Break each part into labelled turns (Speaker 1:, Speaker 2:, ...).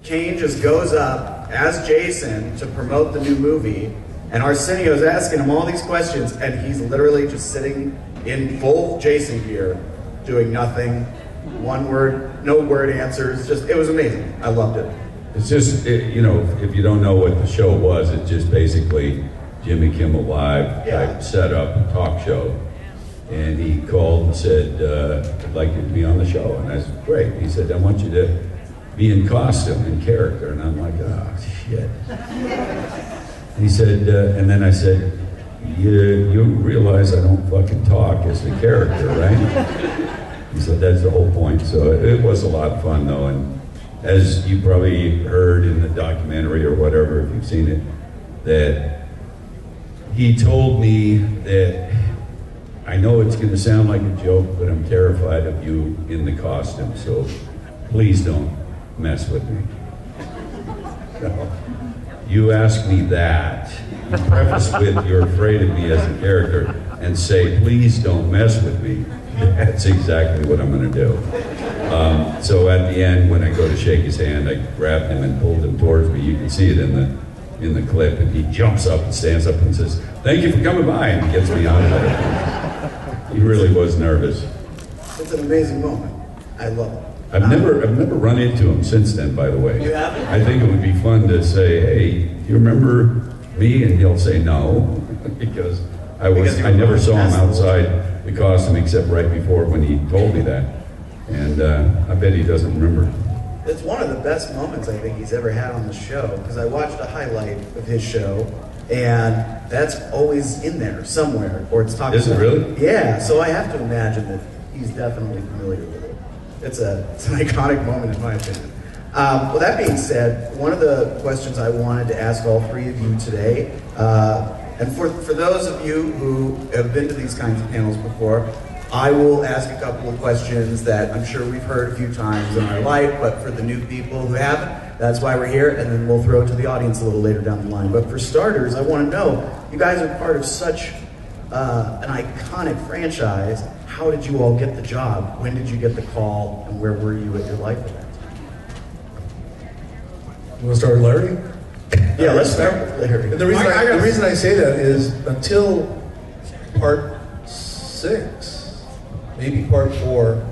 Speaker 1: Kane just goes up as Jason to promote the new movie, and Arsenio's asking him all these questions, and he's literally just sitting in full Jason gear, doing nothing, one word, no word answers. Just, it was amazing. I loved it.
Speaker 2: It's just, you know, if you don't know what the show was, it's just basically Jimmy Kimmel Live type setup, talk show. And he called and said, I'd like you to be on the show. And I said, great. He said, I want you to be in costume, in character. And I'm like, oh, shit. And he said, and then I said, you realize I don't fucking talk as the character, right? He said, that's the whole point. So it was a lot of fun, though. And as you probably heard in the documentary or whatever, if you've seen it, that he told me that, I know it's going to sound like a joke, but I'm terrified of you in the costume, so please don't mess with me. So, you ask me that, you preface with you're afraid of me as a character, and say, please don't mess with me. That's exactly what I'm going to do. So at the end, when I go to shake his hand, I grabbed him and pulled him towards me. You can see it in the clip, and he jumps up and stands up and says, thank you for coming by, and gets me out of there. He really was nervous.
Speaker 1: It's an amazing moment. I love it.
Speaker 2: I've never run into him since then, by the way.
Speaker 1: You haven't?
Speaker 2: I think it would be fun to say, hey, do you remember me? And he'll say no, because I never saw him outside the costume except right before when he told me that. And I bet he doesn't remember.
Speaker 1: It's one of the best moments I think he's ever had on the show, because I watched a highlight of his show, and that's always in there somewhere, or it's talking about.
Speaker 2: Is it really?
Speaker 1: Yeah, so I have to imagine that he's definitely familiar with it. It's an iconic moment in my opinion. Well, that being said, one of the questions I wanted to ask all three of you today, and for those of you who have been to these kinds of panels before, I will ask a couple of questions that I'm sure we've heard a few times in our life, but for the new people who haven't, that's why we're here, and then we'll throw it to the audience a little later down the line. But for starters, I want to know, you guys are part of such an iconic franchise. How did you all get the job? When did you get the call, and where were you at your life event?
Speaker 3: You want to start with Larry?
Speaker 1: Yeah, let's start with Larry.
Speaker 3: And the reason I say that is until part 6, maybe part 4,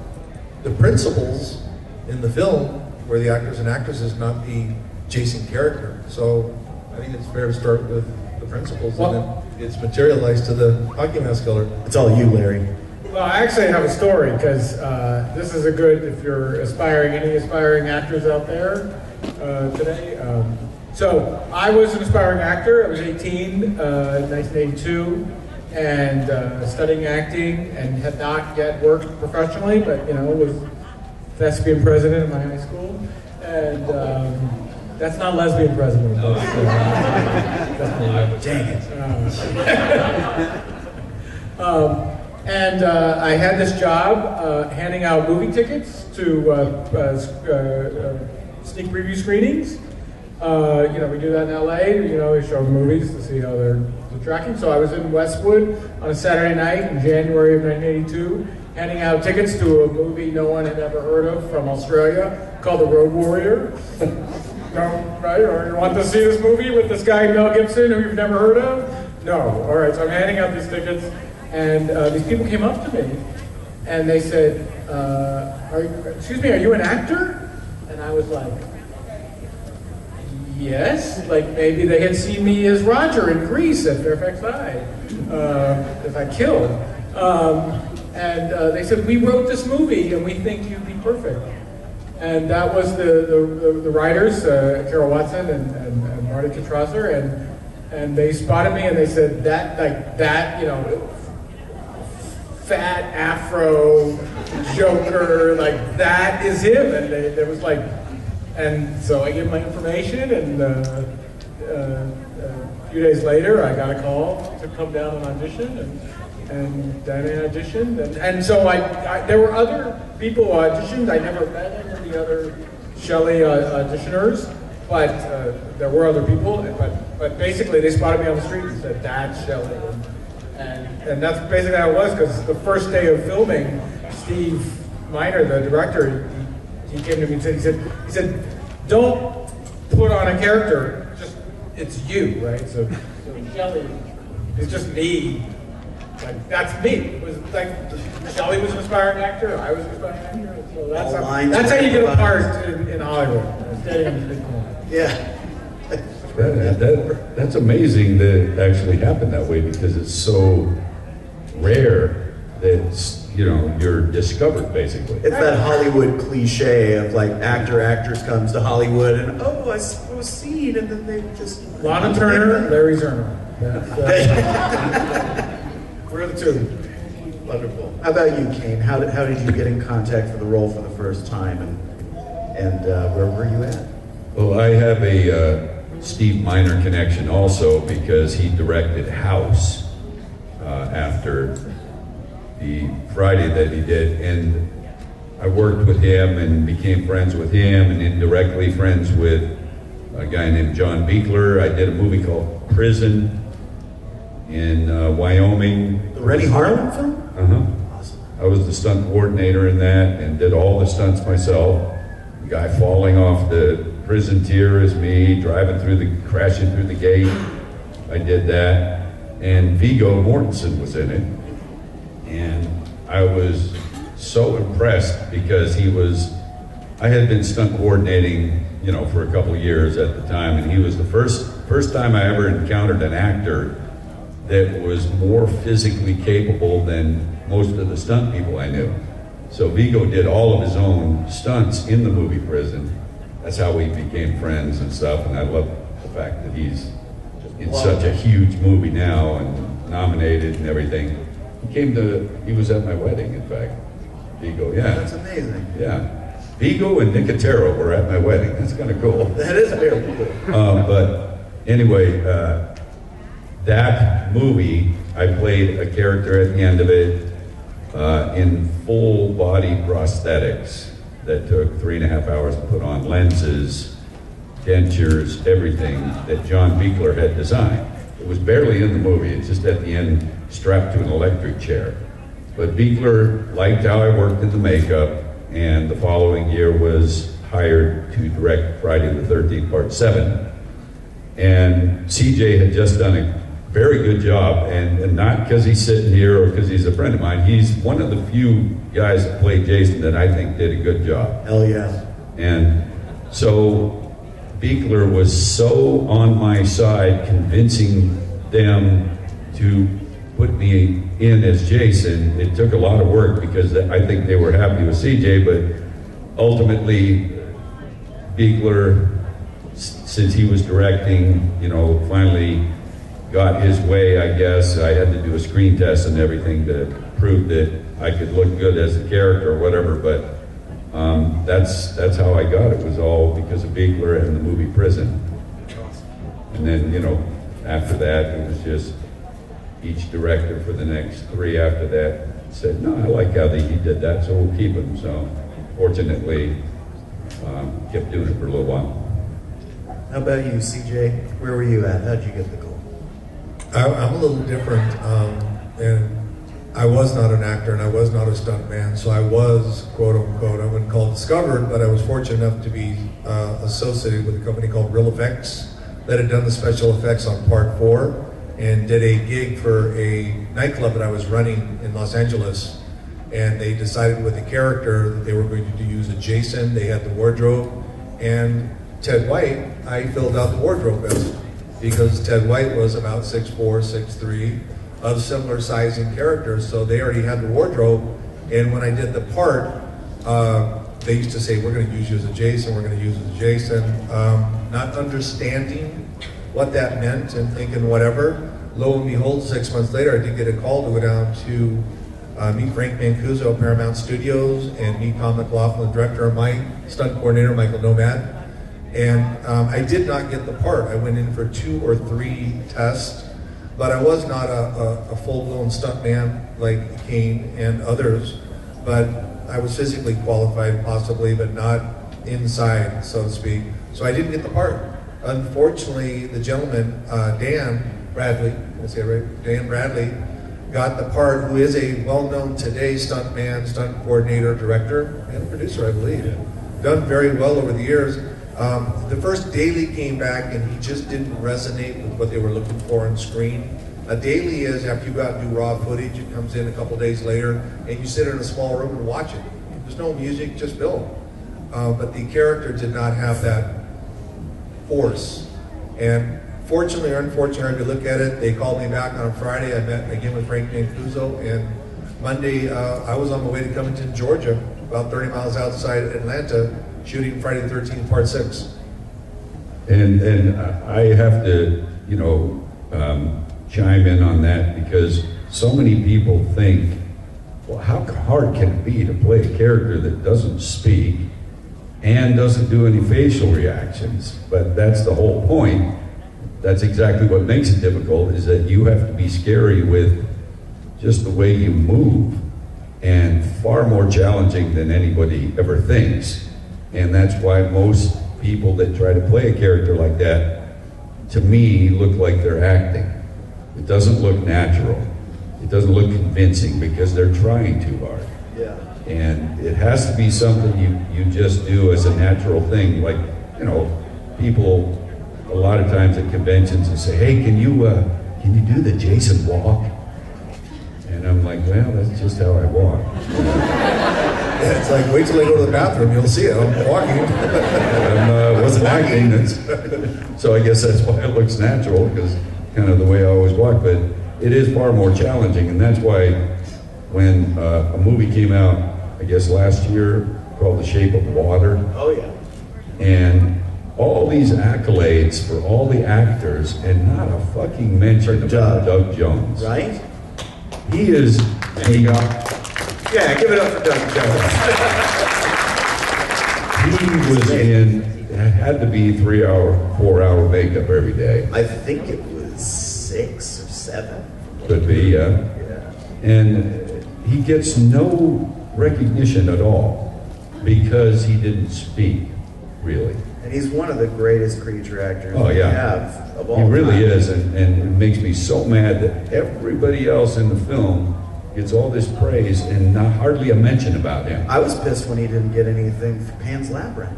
Speaker 3: the principals in the film were the actors and actresses, not the Jason character. So I think it's fair to start with the principals, and then it's materialized to the hockey mask killer.
Speaker 1: It's all you, Larry.
Speaker 4: Well, I actually have a story, because this is a good, if you're any aspiring actors out there today. So I was an aspiring actor. I was 18 in 1982, and studying acting, and had not yet worked professionally, but was thespian president of my high school. And that's not lesbian president.
Speaker 1: Dang it.
Speaker 4: And I had this job handing out movie tickets to sneak preview screenings. We do that in LA. We show movies to see how they're tracking. So I was in Westwood on a Saturday night in January of 1982, handing out tickets to a movie no one had ever heard of from Australia called The Road Warrior. No, right? Or you want to see this movie with this guy Mel Gibson who you've never heard of? No. All right. So I'm handing out these tickets. And these people came up to me, and they said, excuse me, are you an actor? And I was like, yes. Like maybe they had seen me as Roger in Grease at Fairfax High, if I killed. And they said, we wrote this movie, and we think you'd be perfect. And that was the writers, Carol Watson and Marty Kitrosser, and they spotted me, and they said, fat afro joker, like that is him. And there was like, and so I gave my information, and a few days later I got a call to come down and audition, and Danny auditioned, and so there were other people who auditioned. I never met any of the other Shelley auditioners, but there were other people, but basically they spotted me on the street and said, that's Shelley. And that's basically how it was, because the first day of filming, Steve Miner, the director, he came to me and said, don't put on a character, just it's you, right? So Shelley is just me. Like that's me. It was like Shelley was an aspiring actor, I was an aspiring actor. So that's how you get a part in Hollywood. Staying in the big corner.
Speaker 1: Yeah.
Speaker 2: That's amazing that it actually happened that way because it's so rare that you're discovered basically.
Speaker 1: It's that Hollywood cliche of like actress comes to Hollywood and I was seen and then they just
Speaker 4: Lana Turner, Larry Zerner. We're the two.
Speaker 1: Wonderful. How about you, Kane? How did you get in contact for the role for the first time and where were you at?
Speaker 2: Well, I have a Steve Miner connection also because he directed House after the Friday that he did, and I worked with him and became friends with him and indirectly friends with a guy named John Beekler. I did a movie called Prison in Wyoming.
Speaker 1: The Rennie Harlan film?
Speaker 2: Uh-huh.
Speaker 1: Awesome.
Speaker 2: I was the stunt coordinator in that and did all the stunts myself. The guy falling off the prison tier is me, crashing through the gate. I did that. And Viggo Mortensen was in it. And I was so impressed because I had been stunt coordinating, for a couple of years at the time, and he was the first time I ever encountered an actor that was more physically capable than most of the stunt people I knew. So Viggo did all of his own stunts in the movie Prison. That's how we became friends and stuff, and I love the fact that he's in such a huge movie now and nominated and everything. He was at my wedding, in fact. Viggo, yeah.
Speaker 1: That's amazing.
Speaker 2: Yeah. Viggo and Nicotero were at my wedding. That's kind of cool.
Speaker 1: That is very cool.
Speaker 2: But anyway, that movie, I played a character at the end of it in full body prosthetics that took 3.5 hours to put on, lenses, dentures, everything that John Beekler had designed. It was barely in the movie, it's just at the end strapped to an electric chair. But Beekler liked how I worked in the makeup, and the following year was hired to direct Friday the 13th, Part 7. And CJ had just done a very good job, and not because he's sitting here or because he's a friend of mine. He's one of the few guys that played Jason that I think did a good job.
Speaker 1: Hell yeah.
Speaker 2: And so Beekler was so on my side, convincing them to put me in as Jason. It took a lot of work because I think they were happy with CJ, but ultimately Beekler, since he was directing, finally got his way, I guess. I had to do a screen test and everything to prove that I could look good as a character or whatever, but that's how I got it. It was all because of Beekler and the movie Prison. And then, after that, it was just each director for the next 3 after that said, no, I like how he did that, so we'll keep him. So fortunately, kept doing it for a little while.
Speaker 1: How about you, CJ? Where were you at? How'd you get the call?
Speaker 3: I'm a little different, and I was not an actor and I was not a stunt man, so I was, quote unquote, I wouldn't call it discovered, but I was fortunate enough to be associated with a company called Real Effects that had done the special effects on Part 4 and did a gig for a nightclub that I was running in Los Angeles, and they decided with the character that they were going to use a Jason. They had the wardrobe, and Ted White, I filled out the wardrobe best because Ted White was about 6'4", 6'3", of similar sizing characters, so they already had the wardrobe. And when I did the part, they used to say, we're going to use you as a Jason, we're going to use you as a Jason, not understanding what that meant and thinking whatever. Lo and behold, 6 months later, I did get a call to go down to meet Frank Mancuso at Paramount Studios and meet Tom McLaughlin, director, and my stunt coordinator, Michael Nomad. And I did not get the part. I went in for 2 or 3 tests, but I was not a full-blown stuntman like Kane and others, but I was physically qualified possibly, but not inside, so to speak. So I didn't get the part. Unfortunately, the gentleman, Dan Bradley, did I say it right? Dan Bradley, got the part, who is a well-known today stuntman, stunt coordinator, director, and producer, I believe. Done very well over the years. The first Daly came back and he just didn't resonate with what they were looking for on screen. A daily is after you got new raw footage, it comes in a couple days later, and you sit in a small room and watch it. There's no music, just film. But the character did not have that force. And fortunately or unfortunately, if you look at it, they called me back on Friday. I met again with Frank Mancuso, and Monday I was on my way to Covington, Georgia, about 30 miles outside Atlanta, shooting Friday the 13th, Part 6.
Speaker 2: And I have to, chime in on that because so many people think, well, how hard can it be to play a character that doesn't speak and doesn't do any facial reactions? But that's the whole point. That's exactly what makes it difficult, is that you have to be scary with just the way you move, and far more challenging than anybody ever thinks. And that's why most people that try to play a character like that, to me, look like they're acting. It doesn't look natural. It doesn't look convincing because they're trying too hard.
Speaker 1: Yeah.
Speaker 2: And it has to be something you just do as a natural thing. Like, people a lot of times at conventions and say, hey, can you do the Jason walk? And I'm like, well, that's just how I walk.
Speaker 3: Yeah, it's like, wait till I go to the bathroom, you'll see it. I'm walking.
Speaker 2: I wasn't acting. So I guess that's why it looks natural, because kind of the way I always walk. But it is far more challenging, and that's why when a movie came out, I guess last year, called The Shape of Water.
Speaker 1: Oh yeah.
Speaker 2: And all these accolades for all the actors, and not a fucking mention about Doug Jones.
Speaker 1: Right?
Speaker 2: He is.
Speaker 1: There you go. Yeah, give it up for Doug Jones.
Speaker 2: He was had to be 4-hour makeup every day.
Speaker 1: I think it was 6 or 7.
Speaker 2: Could be, yeah.
Speaker 1: Yeah.
Speaker 2: And he gets no recognition at all because he didn't speak, really.
Speaker 1: And he's one of the greatest creature actors
Speaker 2: Oh,
Speaker 1: we
Speaker 2: yeah.
Speaker 1: have of all
Speaker 2: He really
Speaker 1: time.
Speaker 2: is, and it makes me so mad that everybody else in the film gets all this praise and not hardly a mention about him.
Speaker 1: I was pissed when he didn't get anything for Pan's Labyrinth.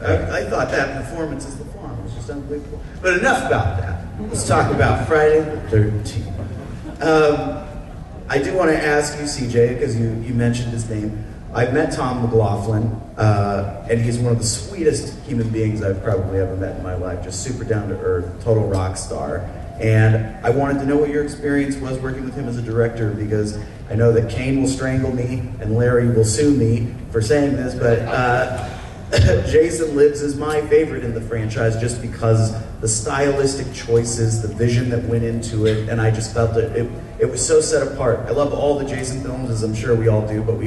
Speaker 1: I thought that performance as the fawn was just unbelievable. But enough about that. Let's talk about Friday the 13th. I do want to ask you, CJ, because you mentioned his name. I've met Tom McLaughlin, and he's one of the sweetest human beings I've probably ever met in my life. Just super down to earth, total rock star. And I wanted to know what your experience was working with him as a director, because I know that Kane will strangle me and Larry will sue me for saying this, but Jason Lives is my favorite in the franchise just because the stylistic choices, the vision that went into it, and I just felt that it was so set apart. I love all the Jason films, as I'm sure we all do, but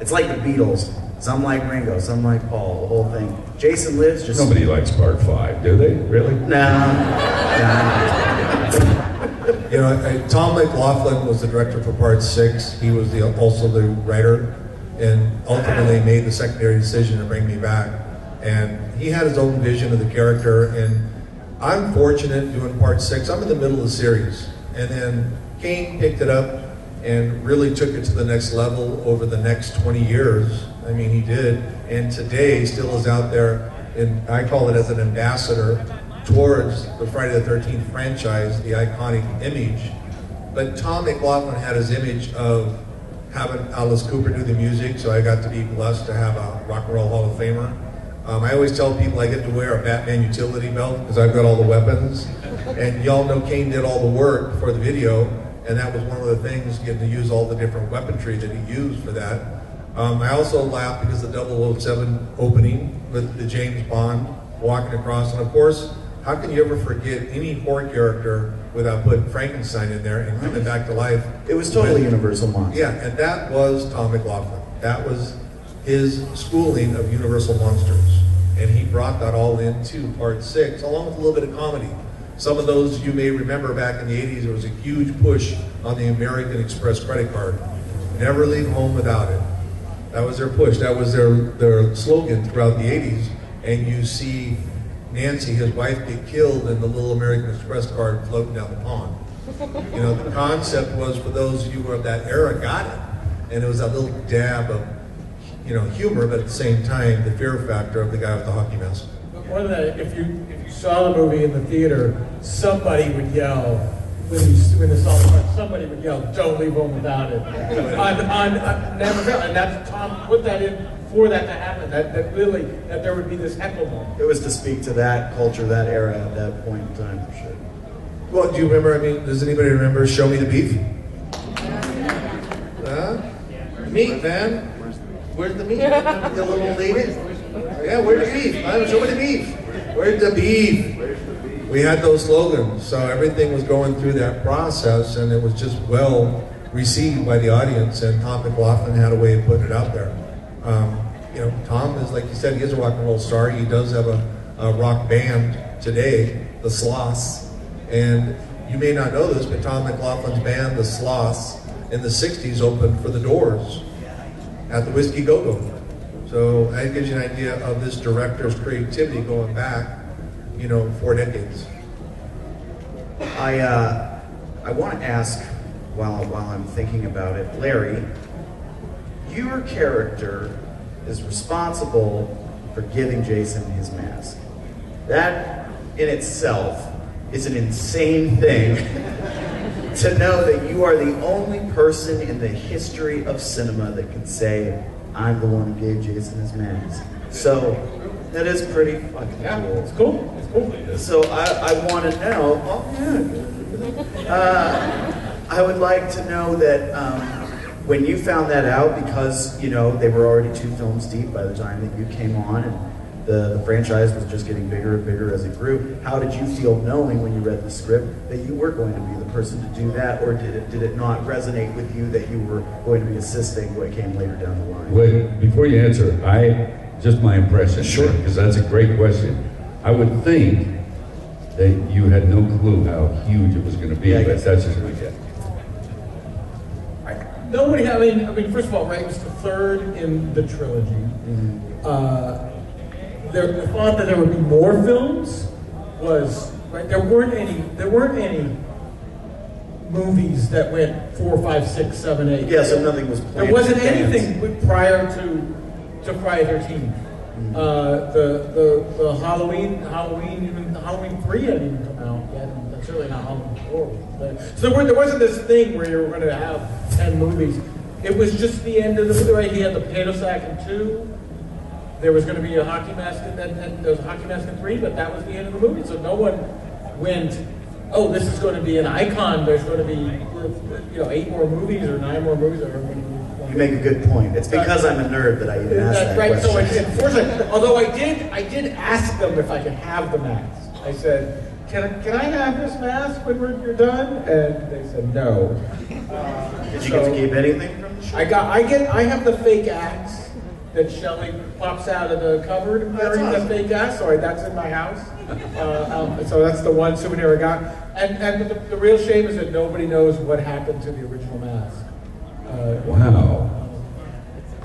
Speaker 1: it's like the Beatles. Some like Ringo, some like Paul, the whole thing. Jason Lives just...
Speaker 2: Nobody likes Part 5, do they? Really?
Speaker 1: Nah.
Speaker 3: Tom McLaughlin was the director for Part 6. He was also the writer, and ultimately made the secondary decision to bring me back. And he had his own vision of the character, and I'm fortunate doing Part 6. I'm in the middle of the series, and then Kane picked it up and really took it to the next level over the next 20 years. I mean, he did, and today still is out there, and I call it as an ambassador towards the Friday the 13th franchise, the iconic image. But Tom McLaughlin had his image of having Alice Cooper do the music, so I got to be blessed to have a Rock and Roll Hall of Famer. I always tell people I get to wear a Batman utility belt because I've got all the weapons. And y'all know Kane did all the work for the video, and that was one of the things, getting to use all the different weaponry that he used for that. I also laughed because the 007 opening with the James Bond walking across, and of course, how can you ever forget any horror character without putting Frankenstein in there and coming back to life?
Speaker 1: It was totally Universal Monster.
Speaker 3: Yeah, and that was Tom McLaughlin. That was his schooling of Universal Monsters. And he brought that all into Part 6, along with a little bit of comedy. Some of those you may remember back in the 80s, there was a huge push on the American Express credit card. Never leave home without it. That was their push. That was their slogan throughout the 80s. And you see Nancy, his wife, get killed and the little American Express card floating down the pond. The concept was, for those of you who were of that era got it. And it was that little dab of, humor, but at the same time, the fear factor of the guy with the hockey mask.
Speaker 4: one of the if you saw the movie in the theater, somebody would yell when the song started. Somebody would yell, "Don't leave home without it." on never felt, and that's Tom put that in for that to happen. That there would be this heckle moment.
Speaker 1: It was to speak to that culture, that era, at that point in time, for sure.
Speaker 3: Well, do you remember? I mean, does anybody remember "Show Me the Beef"? Meat, man. Where's the meat? The little lady. Yeah, where's the beef? Show me the beef. Where's the beef? We had those slogans, so everything was going through that process, and it was just well received by the audience. And Tom McLaughlin had a way of putting it out there. Tom is, like you said, he is a rock and roll star. He does have a rock band today, the Sloths. And you may not know this, but Tom McLaughlin's band, the Sloths, in the 60s opened for the Doors at the Whiskey Go-Go. So that gives you an idea of this director's creativity going back, 4 decades.
Speaker 1: I want to ask, while I'm thinking about it, Larry, your character is responsible for giving Jason his mask. That in itself is an insane thing to know that you are the only person in the history of cinema that can say, I'm the one who gave Jason his mask. So that is pretty fucking cool.
Speaker 4: It's cool. It's cool.
Speaker 1: So I want to know, I would like to know that when you found that out, because, they were already 2 films deep by the time that you came on, and the franchise was just getting bigger and bigger as it grew, how did you feel knowing when you read the script that you were going to be the person to do that, or did it not resonate with you that you were going to be assisting what came later down the line?
Speaker 2: Wait, before you answer, just my impression,
Speaker 1: Sure,
Speaker 2: because that's a great question. I would think that you had no clue how huge it was going to be,
Speaker 1: Yeah, I
Speaker 2: but
Speaker 1: guess
Speaker 2: that's just what I get.
Speaker 4: Nobody. I mean, first of all, right? It was the third in the trilogy. The thought that there would be more films was right. There weren't any movies that went 4, 5, 6, 7, 8.
Speaker 1: Yeah, so nothing was planned.
Speaker 4: There wasn't
Speaker 1: in advance.
Speaker 4: anything prior to Friday 13th. The Halloween 3 hadn't even come out yet. And certainly not Halloween 4. So there wasn't this thing where you were going to have 10 movies. It was just the end of the movie. Right? He had the potato sack in 2. There was going to be a hockey mask, and there was a hockey mask in 3, but that was the end of the movie. So no one went, oh, this is going to be an icon. There's going to be 8 more movies or 9 more movies.
Speaker 1: You make a good point. It's because I'm a nerd that I even asked that
Speaker 4: right.
Speaker 1: question.
Speaker 4: So unfortunately, although I did ask them if I could have the mask. I said, can I have this mask when you're done? And they said no.
Speaker 1: Did you get to keep anything from the show?
Speaker 4: I have the fake axe that Shelley pops out of the cupboard wearing
Speaker 1: awesome.
Speaker 4: the fake axe. So that's in my house. So that's the one souvenir I got. And the real shame is that nobody knows what happened to the original mask.
Speaker 2: Wow.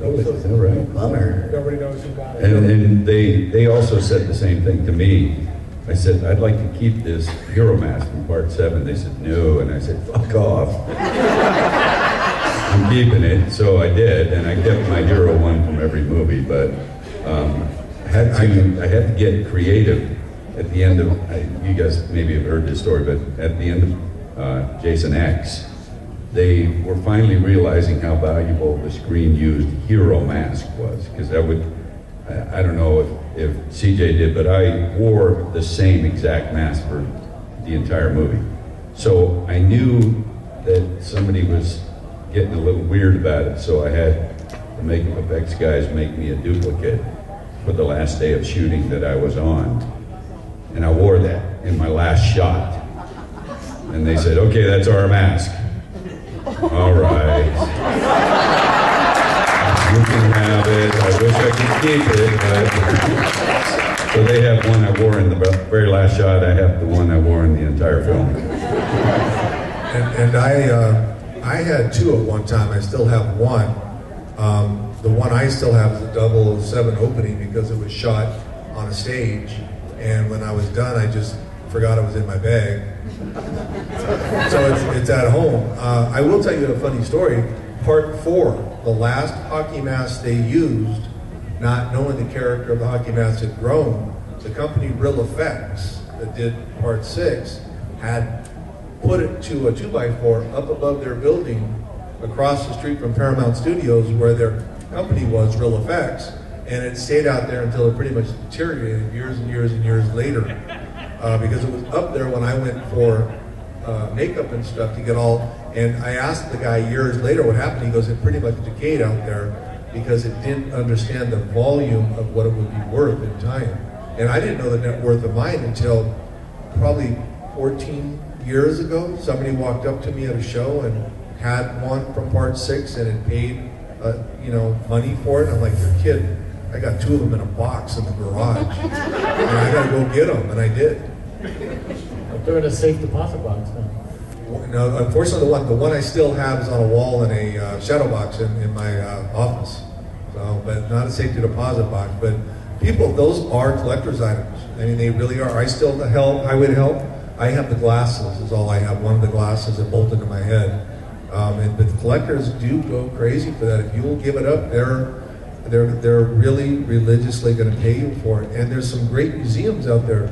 Speaker 2: Is that right?
Speaker 1: Bummer.
Speaker 4: Nobody knows who got it.
Speaker 2: And they also said the same thing to me. I said, I'd like to keep this hero mask from part 7. They said, no. And I said, fuck off. I'm keeping it. So I did. And I kept my hero one from every movie. But I had to get creative at the end of, you guys maybe have heard this story, but at the end of Jason X, they were finally realizing how valuable the screen-used hero mask was. Because that would, I don't know if CJ did, but I wore the same exact mask for the entire movie. So I knew that somebody was getting a little weird about it, so I had the makeup effects guys make me a duplicate for the last day of shooting that I was on. And I wore that in my last shot. And they said, okay, that's our mask. All right. You can have it. I wish I could keep it, but... So they have one I wore in the very last shot. I have the one I wore in the entire film.
Speaker 3: And I had 2 at one time. I still have one. The one I still have is the 007 opening because it was shot on a stage. And when I was done, I just forgot it was in my bag. So it's at home. I will tell you a funny story. Part 4, the last hockey mask they used, not knowing the character of the hockey mask had grown, the company Real Effects that did part 6 had put it to a 2x4 up above their building across the street from Paramount Studios where their company was, Real Effects, and it stayed out there until it pretty much deteriorated years and years and years later because it was up there when I went for makeup and stuff to get all, and I asked the guy years later what happened. He goes, it pretty much decayed out there because it didn't understand the volume of what it would be worth in time. And I didn't know the net worth of mine until probably 14 years ago. Somebody walked up to me at a show and had one from part 6 and had paid money for it. I'm like, you're kidding. I got 2 of them in a box in the garage. And I gotta go get them, and I did.
Speaker 4: They're in a safe deposit box now.
Speaker 3: No, unfortunately, the one I still have is on a wall in a shadow box in my office. So, but not a safety deposit box. But people, those are collector's items. I mean, they really are. I still Highway to Help. I have the glasses. Is all I have. One of the glasses that bolted to my head. But the collectors do go crazy for that. If you will give it up, they're really religiously going to pay you for it. And there's some great museums out there.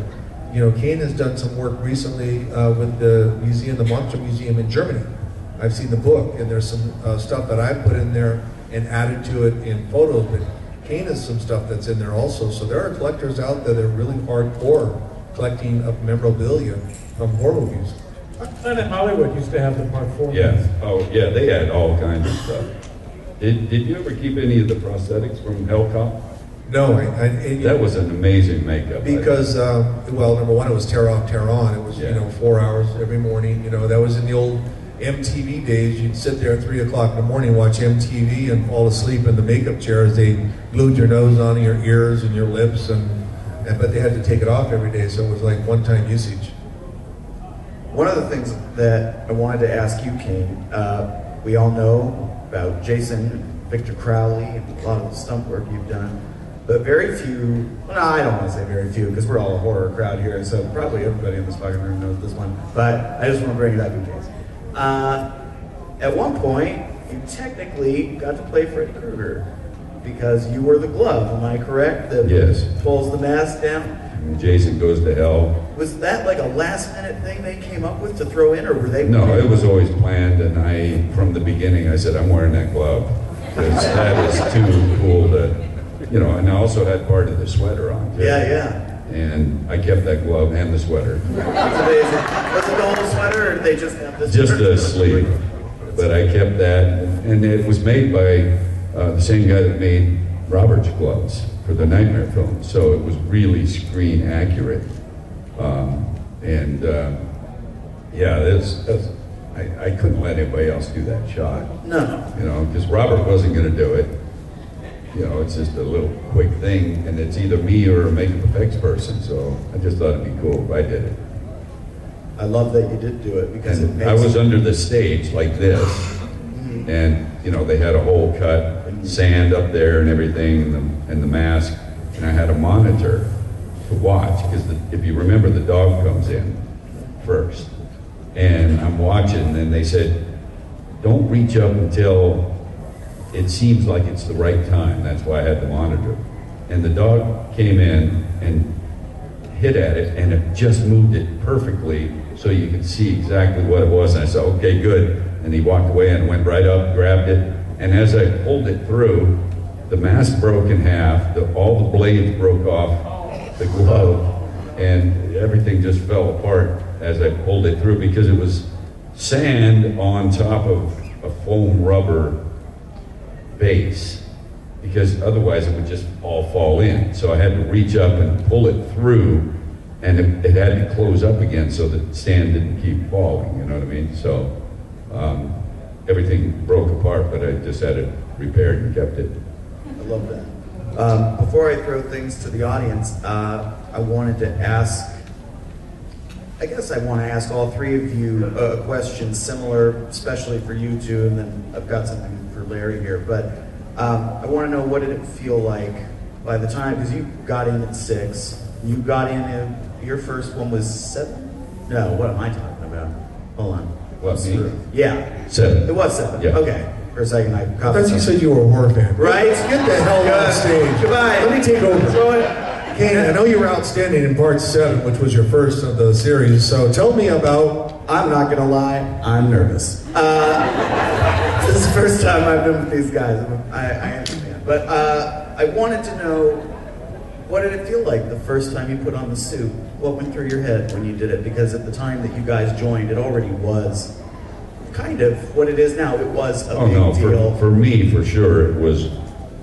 Speaker 3: You know, Kane has done some work recently with the museum, the Monster Museum in Germany. I've seen the book, and there's some stuff that I put in there and added to it in photos, but Kane has some stuff that's in there also. So there are collectors out there that are really hardcore collecting of memorabilia from horror movies.
Speaker 4: Planet Hollywood used to have the Part 4.
Speaker 2: Yeah. Oh, yeah. They had all kinds of stuff. Did you ever keep any of the prosthetics from Hellcop?
Speaker 3: No,
Speaker 2: That was an amazing makeup.
Speaker 3: Because, well, number one, it was tear off, tear on. It was, 4 hours every morning. You know, that was in the old MTV days. You'd sit there at 3 o'clock in the morning, watch MTV, and fall asleep in the makeup chair as they glued your nose on your ears and your lips, but they had to take it off every day, so it was like one-time usage.
Speaker 1: One of the things that I wanted to ask you, Kane, we all know about Jason, Victor Crowley, and a lot of the stunt work you've done. But very few, well, no, I don't want to say very few, because we're all a horror crowd here, so probably everybody in this fucking room knows this one. But I just want to bring it up in case. At one point, you technically got to play Freddy Krueger, because you were the glove, am I correct? That
Speaker 2: Yes.
Speaker 1: pulls the mask down?
Speaker 2: And Jason Goes to Hell.
Speaker 1: Was that like a last minute thing they came up with to throw in, or were they?
Speaker 2: No, it was always planned, and from the beginning, I said, I'm wearing that glove, because that is too cool to... and I also had part of the sweater on, too.
Speaker 1: Yeah.
Speaker 2: And I kept that glove and the sweater.
Speaker 1: That's amazing. Was it the whole sweater, or did they just have this?
Speaker 2: Just the sleeve. But I kept that, and it was made by the same guy that made Robert's gloves for the Nightmare film, so it was really screen accurate. I couldn't let anybody else do that shot.
Speaker 1: No.
Speaker 2: Because Robert wasn't going to do it. It's just a little quick thing, and it's either me or a makeup effects person, so I just thought it'd be cool if I did it.
Speaker 1: I love that you did do it, because
Speaker 2: And
Speaker 1: it makes...
Speaker 2: I was under the stage like this, and they had a hole cut, sand up there and everything, and the mask, and I had a monitor to watch, because if you remember, the dog comes in first, and I'm watching, and they said, don't reach up until it seems like it's the right time. That's why I had the monitor. And the dog came in and hit at it, and it just moved it perfectly so you could see exactly what it was. And I said, okay, good. And he walked away and went right up, grabbed it. And as I pulled it through, the mask broke in half, all the blades broke off the glove, and everything just fell apart as I pulled it through, because it was sand on top of a foam rubber base, because otherwise it would just all fall in. So I had to reach up and pull it through, and it had to close up again so the sand didn't keep falling, you know what I mean? So everything broke apart, but I just had it repaired and kept it.
Speaker 1: I love that. Before I throw things to the audience, I wanted to ask, I guess I want to ask all three of you a question similar, especially for you two, and then I've got something for Larry here. But I want to know, what did it feel like by the time, because you got in at 6, you got in, your first one was 7? No, what am I talking about? Hold on.
Speaker 2: What, me?
Speaker 1: Yeah.
Speaker 2: 7.
Speaker 1: It was 7.
Speaker 2: Yeah.
Speaker 1: Okay. For a second, I
Speaker 3: thought you said you were a horror fan.
Speaker 1: Right?
Speaker 3: Get the hell off stage.
Speaker 1: Goodbye.
Speaker 3: Let me take over.
Speaker 1: Throw it.
Speaker 3: Kane, I know you were outstanding in part 7, which was your first of the series. So tell me about.
Speaker 1: I'm not gonna lie, I'm nervous. This is the first time I've been with these guys. I understand, but I wanted to know, what did it feel like the first time you put on the suit? What went through your head when you did it? Because at the time that you guys joined, it already was kind of what it is now. It was a big deal.
Speaker 2: For me, for sure, it was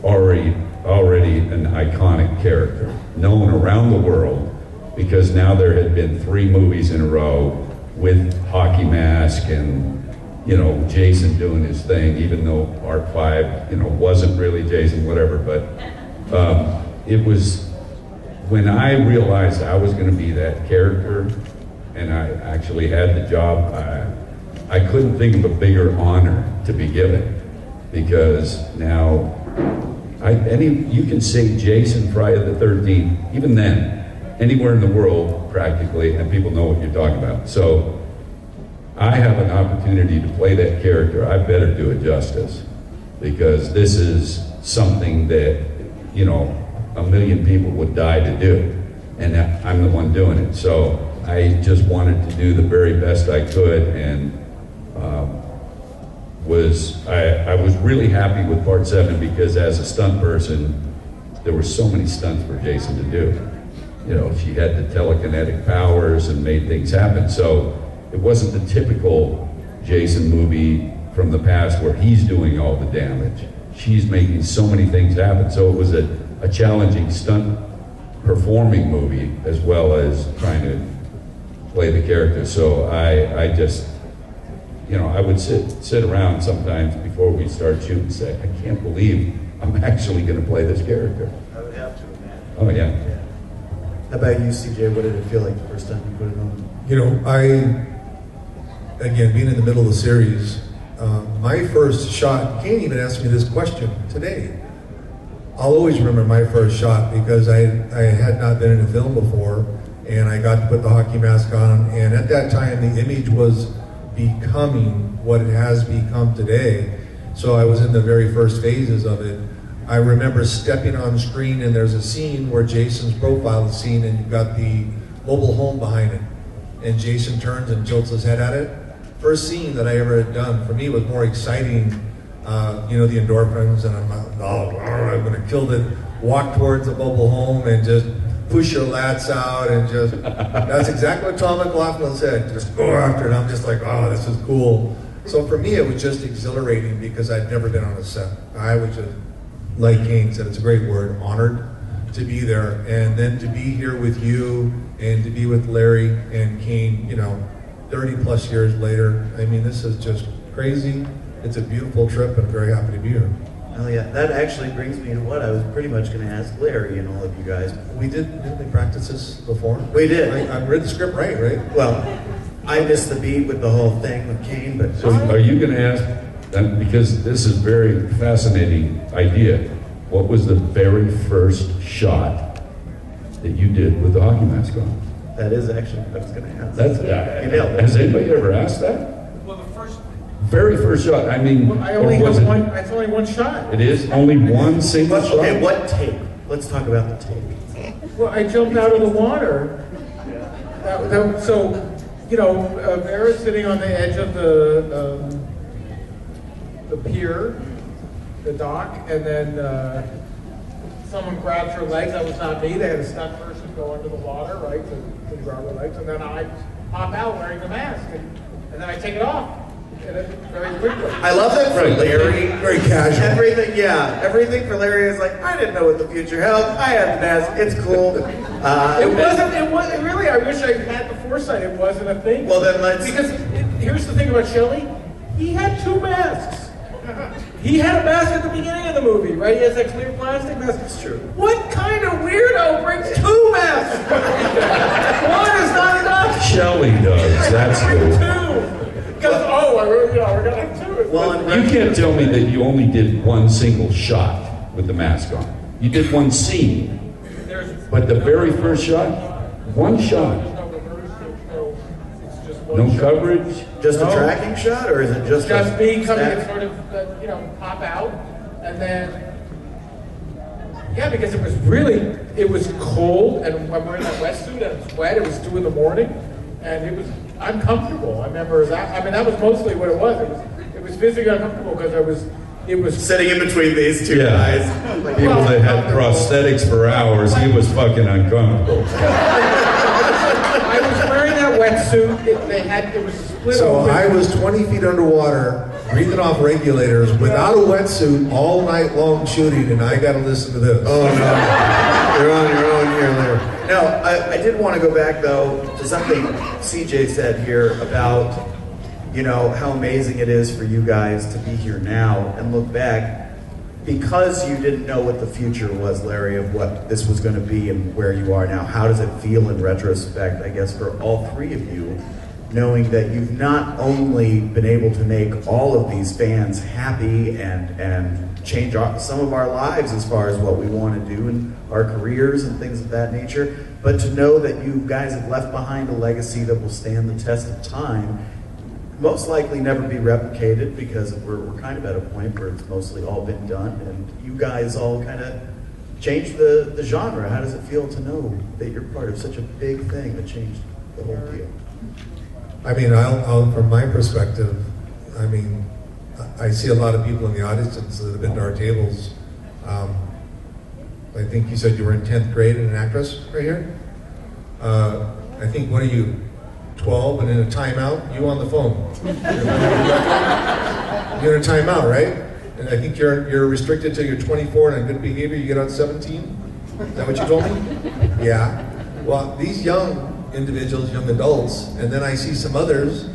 Speaker 2: already an iconic character, known around the world, because now there had been 3 movies in a row with hockey mask and, you know, Jason doing his thing, even though part 5, you know, wasn't really Jason, whatever. But it was when I realized I was going to be that character, and I actually had the job. I couldn't think of a bigger honor to be given, because now you can say Jason Friday the 13th, even then, anywhere in the world practically, and people know what you're talking about. So I have an opportunity to play that character. I better do it justice, because this is something that, you know, 1 million people would die to do, and I'm the one doing it. So I just wanted to do the very best I could, and I was really happy with part 7, because as a stunt person, there were so many stunts for Jason to do. You know, she had the telekinetic powers and made things happen. So it wasn't the typical Jason movie from the past where he's doing all the damage. She's making so many things happen. So it was a challenging stunt performing movie, as well as trying to play the character. So I just, you know, I would sit around sometimes before we start shooting and say, I can't believe I'm actually going to play this character.
Speaker 1: I would have to imagine.
Speaker 2: Oh, yeah.
Speaker 1: How about you, CJ? What did it feel like the first time you put it on?
Speaker 3: You know, again, being in the middle of the series, my first shot, Kane even asked me this question today. I'll always remember my first shot, because I had not been in a film before, and I got to put the hockey mask on, and at that time the image was becoming what it has become today. So I was in the very first phases of it. I remember stepping on screen, and there's a scene where Jason's profile is seen, and you've got the mobile home behind it, and Jason turns and tilts his head at it. First scene that I ever had done, for me, was more exciting. You know, the endorphins, and I'm going to kill it. Walk towards the mobile home and just push your lats out, and just, that's exactly what Tom McLaughlin said. Just go after it. I'm just like, oh, this is cool. So for me, it was just exhilarating, because I'd never been on a set. I was just, like Kane said, it's a great word, honored to be there. And then to be here with you, and to be with Larry and Kane, you know, 30 plus years later. I mean, this is just crazy. It's a beautiful trip, and I'm very happy to be here.
Speaker 1: Oh yeah, that actually brings me to what I was pretty much going to ask Larry and all of you guys.
Speaker 3: Didn't we practice this before?
Speaker 1: We did.
Speaker 3: I read the script right?
Speaker 1: Well, I missed the beat with the whole thing with Kane, but
Speaker 2: So are you going to ask, because this is a very fascinating idea, what was the very first shot that you did with the hockey mask on?
Speaker 1: that is actually what I was going to ask.
Speaker 2: You
Speaker 1: nailed it.
Speaker 2: Has anybody ever asked that?
Speaker 4: Well, the first.
Speaker 2: Very first shot, I mean,
Speaker 4: Well, I only
Speaker 2: or was
Speaker 4: have
Speaker 2: it-
Speaker 4: one. It's only one shot.
Speaker 2: It is only one single shot?
Speaker 1: Okay, what tape? Let's talk about the tape.
Speaker 4: Well, I jumped out of the water. So, you know, Vera's sitting on the edge of the pier, the dock, and then someone grabs her legs. That was not me. They had a stunt person go under the water, right, to grab her legs, and then I pop out wearing the mask, and then I take it off, and very quickly.
Speaker 1: I love that for
Speaker 2: Right.
Speaker 1: Larry.
Speaker 3: Very casual.
Speaker 1: Everything for Larry is like, I didn't know what the future held. I had the mask. It's cool.
Speaker 4: It wasn't really. I wish I had the foresight. It wasn't a thing.
Speaker 1: Well, then let's-
Speaker 4: Because here's the thing about Shelley. He had 2 masks. He had a mask at the beginning of the movie, right? He has that clear plastic mask.
Speaker 1: It's true.
Speaker 4: What kind of weirdo brings 2 masks? One is not enough.
Speaker 2: Shelley does, that's
Speaker 4: Bring
Speaker 2: the...
Speaker 4: 2. Because we're gonna have 2.
Speaker 1: Well, and
Speaker 2: You can't tell me that you only did one single shot with the mask on. You did one scene, but the very first shot, one shot,
Speaker 4: No reverse, it's just one
Speaker 2: no
Speaker 4: shot.
Speaker 2: coverage.
Speaker 1: just a
Speaker 4: No.
Speaker 1: tracking shot, or is it just
Speaker 4: Just me coming
Speaker 1: snap?
Speaker 4: and sort of, pop out, and then Yeah, because it was cold, and I'm wearing that wetsuit, and it's wet. It was 2 in the morning, and it was uncomfortable. I remember that. I mean, that was mostly what it was. It was physically uncomfortable because it was
Speaker 1: Sitting in between these two guys.
Speaker 2: People that had prosthetics for hours, he was fucking uncomfortable.
Speaker 4: I was wearing that wetsuit. It was split
Speaker 3: So
Speaker 4: open.
Speaker 3: I was 20 feet underwater, breathing off regulators, without a wetsuit, all night long shooting, and I got to listen to this.
Speaker 1: Oh no, you're on your own here, Larry. No, I did want to go back though to something CJ said here about, you know, how amazing it is for you guys to be here now and look back. Because you didn't know what the future was, Larry, of what this was going to be and where you are now, how does it feel in retrospect, I guess, for all three of you, knowing that you've not only been able to make all of these fans happy and change some of our lives as far as what we want to do in our careers and things of that nature, but to know that you guys have left behind a legacy that will stand the test of time, most likely never be replicated, because we're kind of at a point where it's mostly all been done, and you guys all kind of changed the genre. How does it feel to know that you're part of such a big thing that changed the whole deal?
Speaker 3: I mean, I'll from my perspective, I mean, I see a lot of people in the audience that have been to our tables. I think you said you were in 10th grade and an actress right here. I think, what are you, 12 and in a timeout? You on the phone. You're in a timeout, right? And I think you're restricted till you're 24 and on good behavior you get out 17? Is that what you told me? Yeah. Well, these young individuals, young adults, and then I see some others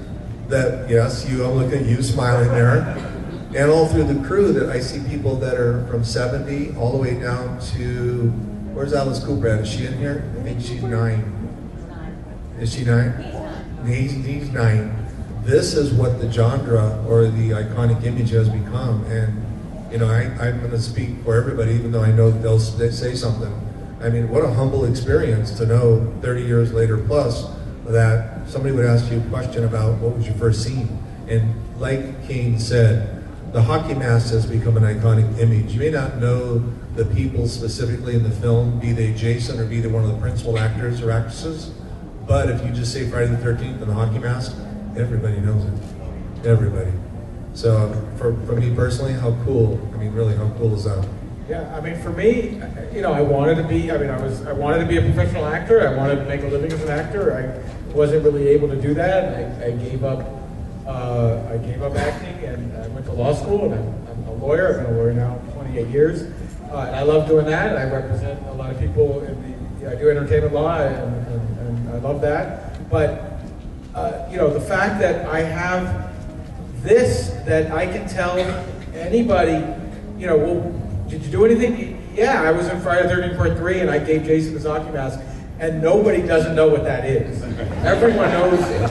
Speaker 3: that, yes, I'm looking at you smiling there, and all through the crew that I see people that are from 70 all the way down to, where's Alice Cooper at? Is she in here? I think she's 9. Is she 9? He's 9. This is what the genre or the iconic image has become, and you know, I'm going to speak for everybody, even though I know they'll say something. I mean, what a humble experience to know 30 years later plus that somebody would ask you a question about what was your first scene. And like Kane said, the hockey mask has become an iconic image. You may not know the people specifically in the film, be they Jason or be they one of the principal actors or actresses, but if you just say Friday the 13th and the hockey mask, everybody knows it. Everybody. So for me personally, how cool, I mean really, how cool is that?
Speaker 4: Yeah, I mean, for me, you know, I wanted to be a professional actor. I wanted to make a living as an actor. I wasn't really able to do that. I gave up acting, and I went to law school, and I'm a lawyer. I've been a lawyer now 28 years. And I love doing that. I represent a lot of people I do entertainment law, and I love that. But, you know, the fact that I have this, that I can tell anybody, you know, well, did you do anything? Yeah, I was in Friday the 13th Part 3, and I gave Jason his hockey mask, and nobody doesn't know what that is. Everyone knows it.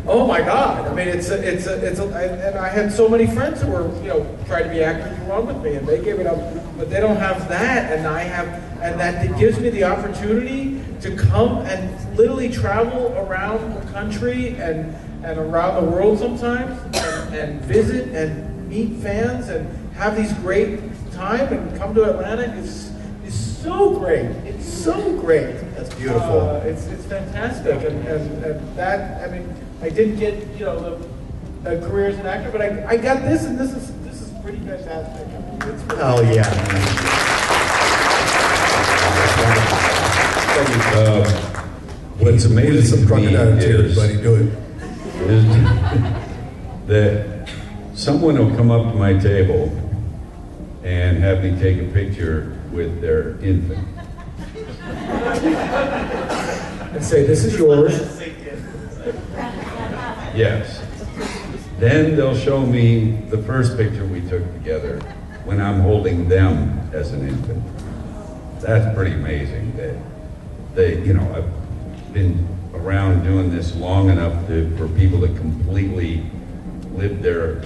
Speaker 4: Oh my God! I mean, and I had so many friends who were, you know, tried to be actors along with me, and they gave it up, but they don't have that, and I have, and that it gives me the opportunity to come and literally travel around the country and around the world sometimes, and visit and meet fans and have these great time and come to Atlanta is so great. It's so great.
Speaker 1: That's beautiful.
Speaker 4: It's fantastic, and that, I mean, I didn't get, you know, the career as an actor, but I got this, and this is pretty fantastic. I mean, it's really
Speaker 1: Oh yeah.
Speaker 2: What's amazing
Speaker 3: Some
Speaker 2: to me
Speaker 3: crocodile tears,
Speaker 2: is,
Speaker 3: buddy, do it.
Speaker 2: is that someone will come up to my table and have me take a picture with their infant.
Speaker 4: and say, this is yours.
Speaker 2: Yes. Then they'll show me the first picture we took together when I'm holding them as an infant. That's pretty amazing that they, you know, I've been around doing this long enough for people to completely live their,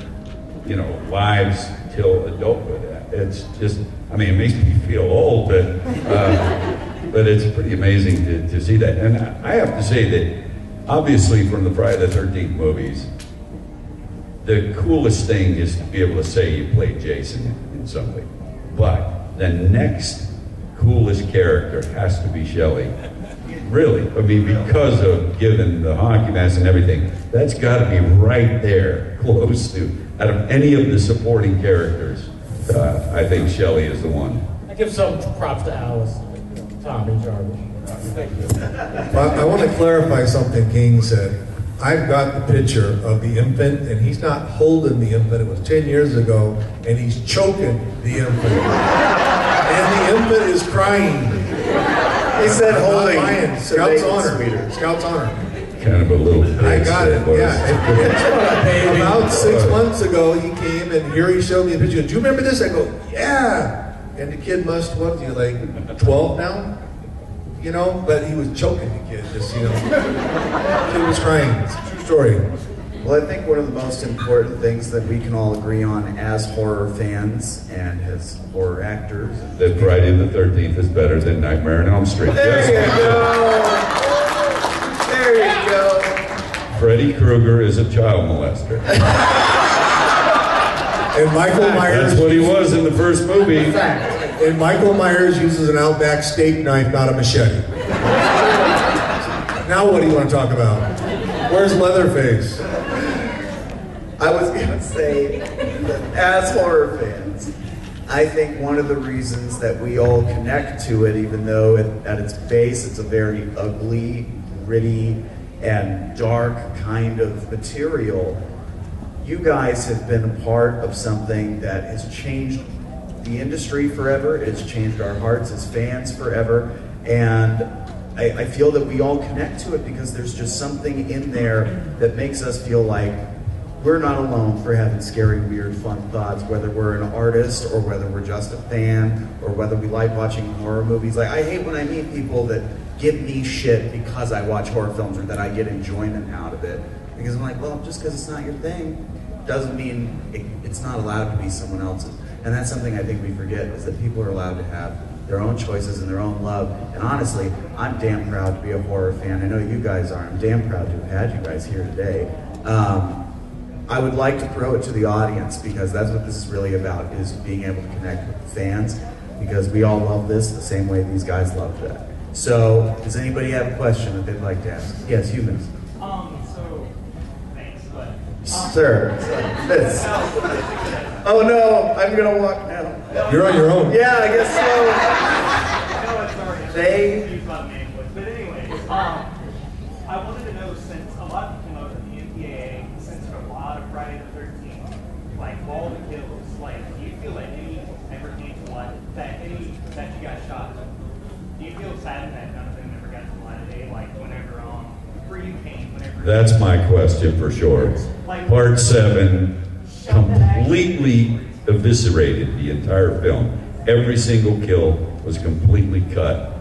Speaker 2: you know, lives till adulthood. It's just, I mean, it makes me feel old, but it's pretty amazing to see that. And I have to say that, obviously, from the Friday the 13th movies, the coolest thing is to be able to say you played Jason in some way. But the next coolest character has to be Shelley. Really, I mean, because of given the hockey mask and everything, that's got to be right there, close to. Out of any of the supporting characters, I think Shelley is the one.
Speaker 4: I give some props to Alice, Tommy Jarvis. Thank you.
Speaker 3: I want to clarify something King said. I've got the picture of the infant, and he's not holding the infant. It was 10 years ago, and he's choking the infant. And the infant is crying.
Speaker 1: He said
Speaker 3: I'm not
Speaker 1: holding.
Speaker 3: lying.
Speaker 1: to
Speaker 3: Scout's
Speaker 1: make it
Speaker 3: honor.
Speaker 1: sweeter.
Speaker 3: Scout's honor.
Speaker 2: Kind of a little bitch.
Speaker 3: I got it.
Speaker 2: was.
Speaker 3: Yeah. About 6 months ago, he came and here he showed me a picture. He goes, "Do you remember this?" I go, "Yeah." And the kid must, what, you like 12 now? You know, but he was choking the kid, just, you know. The kid was crying. It's a true story.
Speaker 1: Well, I think one of the most important things that we can all agree on as horror fans and as horror actors.
Speaker 2: That Friday the 13th is better than Nightmare on Elm Street.
Speaker 1: There you
Speaker 2: Yes.
Speaker 1: go. There you go.
Speaker 2: Freddy Krueger is a child molester.
Speaker 3: And Michael Myers.
Speaker 2: That's what he was in the first movie.
Speaker 3: And Michael Myers uses an Outback steak knife, not a machete. Now what do you want to talk about? Where's Leatherface?
Speaker 1: I was going to say that as horror fans, I think one of the reasons that we all connect to it, even though at its base it's a very ugly, gritty, and dark kind of material, you guys have been a part of something that has changed the industry forever. It's changed our hearts as fans forever. And I feel that we all connect to it because there's just something in there that makes us feel like we're not alone for having scary, weird, fun thoughts, whether we're an artist or whether we're just a fan or whether we like watching horror movies. Like, I hate when I meet people that give me shit because I watch horror films or that I get enjoyment out of it. Because I'm like, well, just because it's not your thing doesn't mean it's not allowed to be someone else's. And that's something I think we forget, is that people are allowed to have their own choices and their own love. And honestly, I'm damn proud to be a horror fan. I know you guys are. I'm damn proud to have had you guys here today. I would like to throw it to the audience because that's what this is really about, is being able to connect with the fans, because we all love this the same way these guys love that. So, does anybody have a question that they'd like to ask? Yes, humans.
Speaker 5: Thanks, but...
Speaker 1: Sir, this. Oh no, I'm gonna walk now.
Speaker 3: You're on your own.
Speaker 1: Yeah, I guess
Speaker 5: No, it's already...
Speaker 1: They-
Speaker 5: But anyways, I wanted to know, since a lot of people know that the MPAA censored a lot of Friday the 13th, like all the kills, like, do you feel like any ever came to light, that you got shot? Do you feel sad that none of them ever got to light of day, like whenever, for you came, whenever...
Speaker 2: That's my question for sure. Part 7 completely eviscerated the entire film. Every single kill was completely cut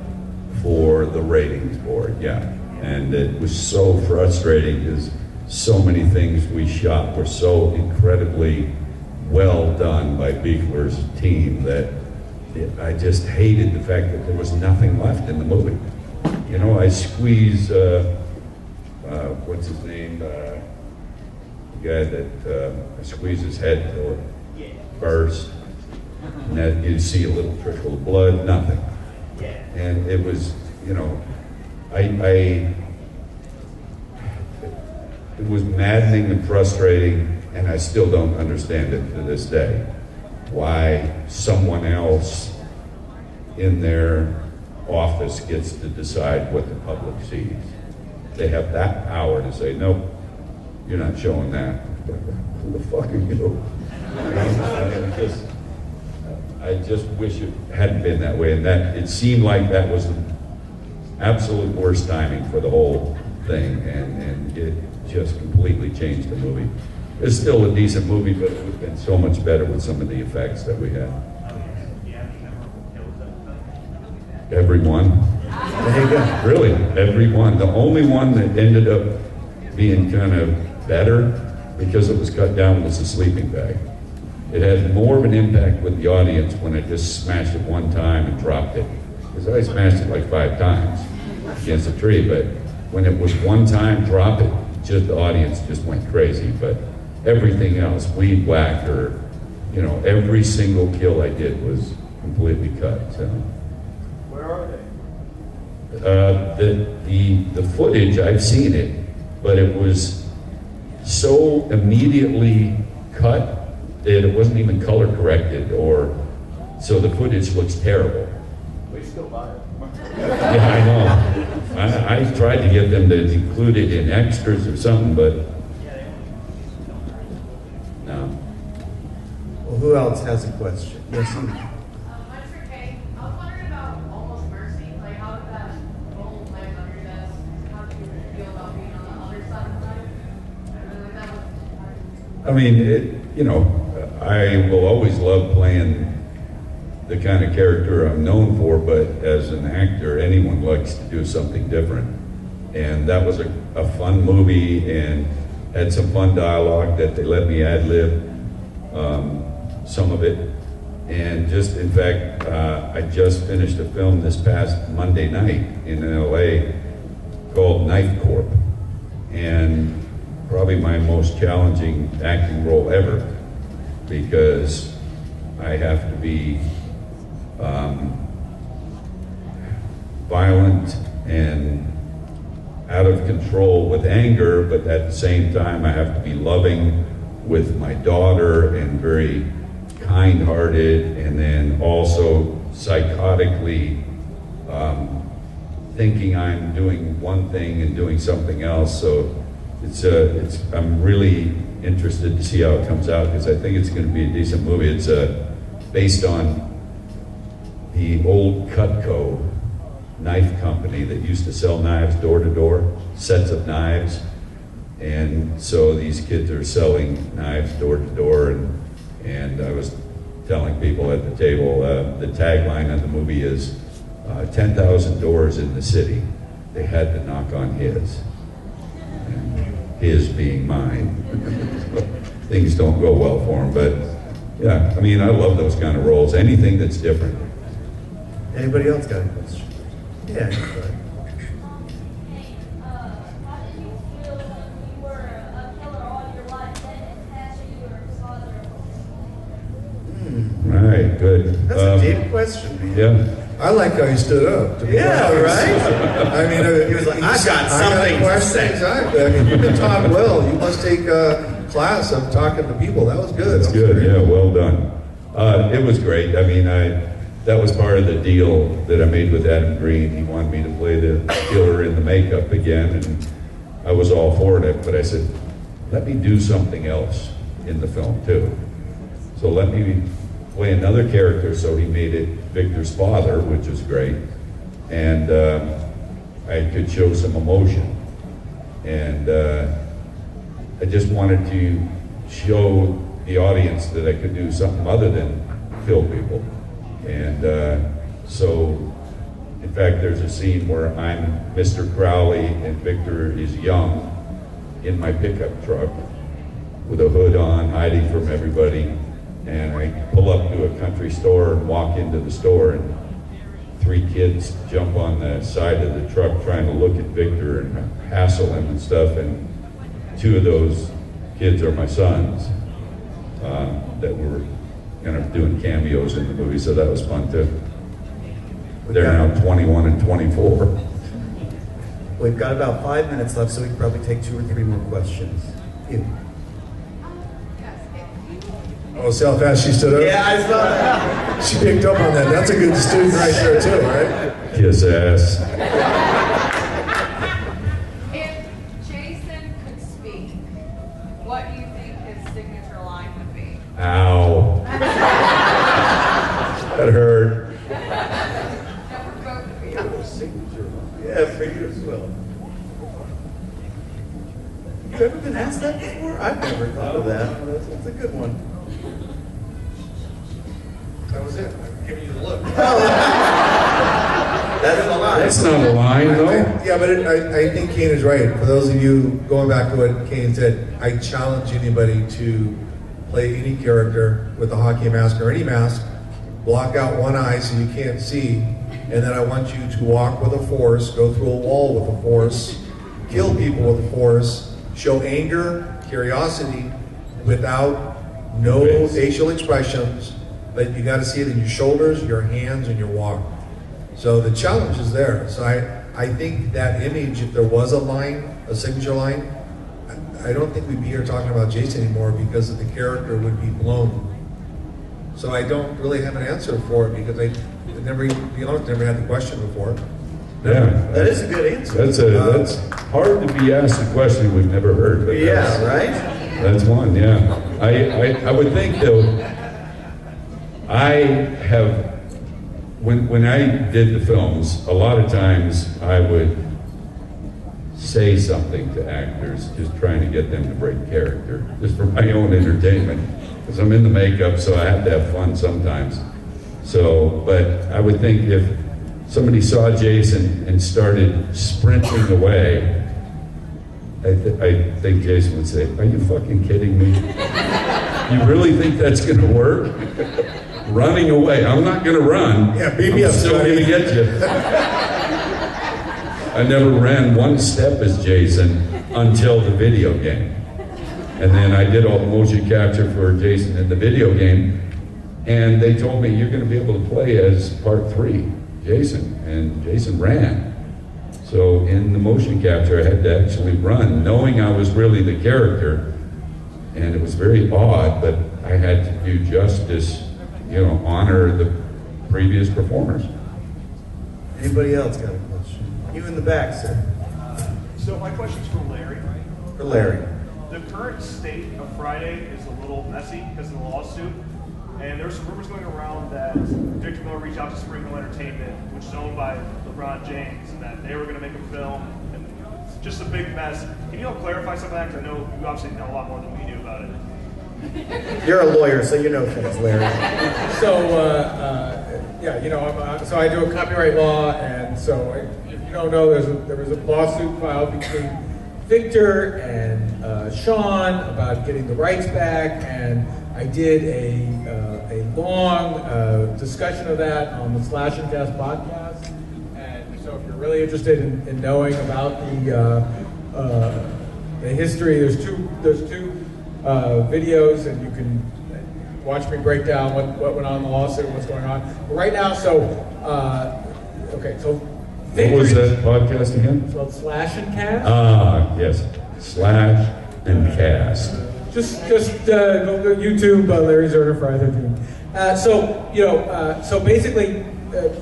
Speaker 2: for the ratings board, yeah. And it was so frustrating because so many things we shot were so incredibly well done by Beekler's team that I just hated the fact that there was nothing left in the movie. You know, I squeeze, what's his name? The guy that I squeeze his head till it burst. And that you see a little trickle of blood, nothing. And it was, you know, it was maddening and frustrating, and I still don't understand it to this day. Why someone else in their office gets to decide what the public sees. They have that power to say, nope, you're not showing that. Who the fuck are you? I just wish it hadn't been that way, and that it seemed like that was the absolute worst timing for the whole thing, and it just completely changed the movie. It's still a decent movie, but it would have been so much better with some of the effects that we had. Everyone.
Speaker 1: There you go.
Speaker 2: Really, everyone. The only one that ended up being kind of better because it was cut down was the sleeping bag. It had more of an impact with the audience when I just smashed it one time and dropped it. Because I smashed it like 5 times against a tree, but when it was one time, drop it, just the audience just went crazy. But everything else, weed whacker, you know, every single kill I did was completely cut. So The footage, I've seen it, but it was so immediately cut that it wasn't even color corrected, or so the footage looks terrible.
Speaker 6: We still buy it.
Speaker 2: Yeah, I know. I tried to get them to include it in extras or something, but no.
Speaker 1: Well, who else has a question? Yes, you.
Speaker 7: Mine's for Kay. I was wondering about Almost Mercy. Like, how did that role land on your desk? How did you feel about being on the other side of the knife? I really like that was.
Speaker 2: I mean, I will always love playing the kind of character I'm known for, but as an actor, anyone likes to do something different. And that was a fun movie and had some fun dialogue that they let me ad-lib some of it. And just, in fact, I just finished a film this past Monday night in LA called Knife Corp. And probably my most challenging acting role ever, because I have to be violent and out of control with anger, but at the same time I have to be loving with my daughter and very kind-hearted, and then also psychotically thinking I'm doing one thing and doing something else. So I'm really interested to see how it comes out, because I think it's going to be a decent movie. It's based on the old Cutco knife company that used to sell knives door to door, sets of knives. And so these kids are selling knives door to door, and I was telling people at the table, the tagline of the movie is 10,000 doors in the city. They had to knock on his. And his being mine. Things don't go well for him, but yeah, I mean, I love those kind of roles. Anything that's different.
Speaker 1: Anybody else got a question? Yeah. Go ahead.
Speaker 8: How did you feel when you were a killer all your life and after you were a father?
Speaker 2: All right, good.
Speaker 1: That's a deep question, man.
Speaker 2: Yeah.
Speaker 3: I like how you stood up. To be
Speaker 1: Yeah,
Speaker 3: honest.
Speaker 1: right?
Speaker 3: I mean,
Speaker 1: He was like, "I've got something to
Speaker 3: question."
Speaker 1: say.
Speaker 3: Exactly. I mean, you've been taught well. You must take a class of talking to people. That was good.
Speaker 2: That's good. Yeah, well done. It was great. I mean, that was part of the deal that I made with Adam Green. He wanted me to play the killer in the makeup again, and I was all for it. But I said, let me do something else in the film too. So let me play another character. So he made it Victor's father, which was great, and I could show some emotion. And I just wanted to show the audience that I could do something other than kill people. And so, in fact, there's a scene where I'm Mr. Crowley and Victor is young in my pickup truck with a hood on, hiding from everybody. And I pull up to a country store and walk into the store, and 3 kids jump on the side of the truck trying to look at Victor and hassle him and stuff. And 2 of those kids are my sons that were kind of doing cameos in the movie, so that was fun too. They're now 21 and 24.
Speaker 1: We've got about 5 minutes left, so we can probably take 2 or 3 more questions. You.
Speaker 3: Oh, see how fast she stood up?
Speaker 1: Yeah, I saw that.
Speaker 3: She picked up on that. That's a good student right there too, right?
Speaker 2: Kiss ass.
Speaker 7: If Jason could speak, what do you think his signature line would be?
Speaker 2: Ow. That hurt.
Speaker 7: That for both of you.
Speaker 1: Yeah, for you as well. Have you ever been asked that before? I've never thought of that. That's a good one.
Speaker 3: That was it. I'm giving you the look.
Speaker 1: That's a lie.
Speaker 2: That's not a line, though.
Speaker 3: Yeah, but I think Kane is right. For those of you going back to what Kane said, I challenge anybody to play any character with a hockey mask or any mask, block out one eye so you can't see, and then I want you to walk with a force, go through a wall with a force, kill people with a force, show anger, curiosity, without no
Speaker 2: Face.
Speaker 3: facial expressions, but you got to see it in your shoulders, your hands, and your walk. So the challenge is there. So I think that image, if there was a line, a signature line, I don't think we'd be here talking about Jason anymore because the character would be blown. So I don't really have an answer for it because I never, to be honest, never had the question before.
Speaker 2: Yeah,
Speaker 1: That is a good answer.
Speaker 2: that's hard to be asked a question we've never heard. But
Speaker 1: Yeah, right?
Speaker 2: That's one, yeah. I would think though, I have, when I did the films, a lot of times I would say something to actors, just trying to get them to break character, just for my own entertainment. Because I'm in the makeup, so I have to have fun sometimes. So, but I would think if somebody saw Jason and started sprinting away, I think Jason would say, "Are you fucking kidding me? You really think that's going to work? Running away? I'm not going to run.
Speaker 3: Yeah, beat me
Speaker 2: I'm
Speaker 3: up,
Speaker 2: still
Speaker 3: Scotty."
Speaker 2: going to get you." I never ran one step as Jason until the video game. And then I did all the motion capture for Jason in the video game. And they told me, "You're going to be able to play as part 3, Jason." And Jason ran. So in the motion capture, I had to actually run, knowing I was really the character. And it was very odd, but I had to do justice, honor the previous performers.
Speaker 1: Anybody else got a question? You in the back, sir.
Speaker 5: So my question's for Larry.
Speaker 1: For Larry.
Speaker 5: The current state of Friday is a little messy because of the lawsuit. And there's some rumors going around that Victor Miller reached out to Spring Hill Entertainment, which is owned by LeBron James, and that they were going to make a film. And it's just a big mess. Can you help clarify some of that? Because I know you obviously know a lot more than we do about it.
Speaker 1: You're a lawyer, so you know things, Larry.
Speaker 4: So, so I do a copyright law, and so if you don't know, there was a lawsuit filed between Victor and Sean about getting the rights back, and I did a long discussion of that on the Slash and Cast podcast. And so if you're really interested in knowing about the history, there's two videos, and you can watch me break down what went on in the lawsuit and what's going on. But right now, so
Speaker 2: What was that podcast again?
Speaker 4: It's called Slash and Cast.
Speaker 2: Ah, yes. Slash and Cast.
Speaker 4: Just go to YouTube, Larry Zerner, Friday 13. So basically,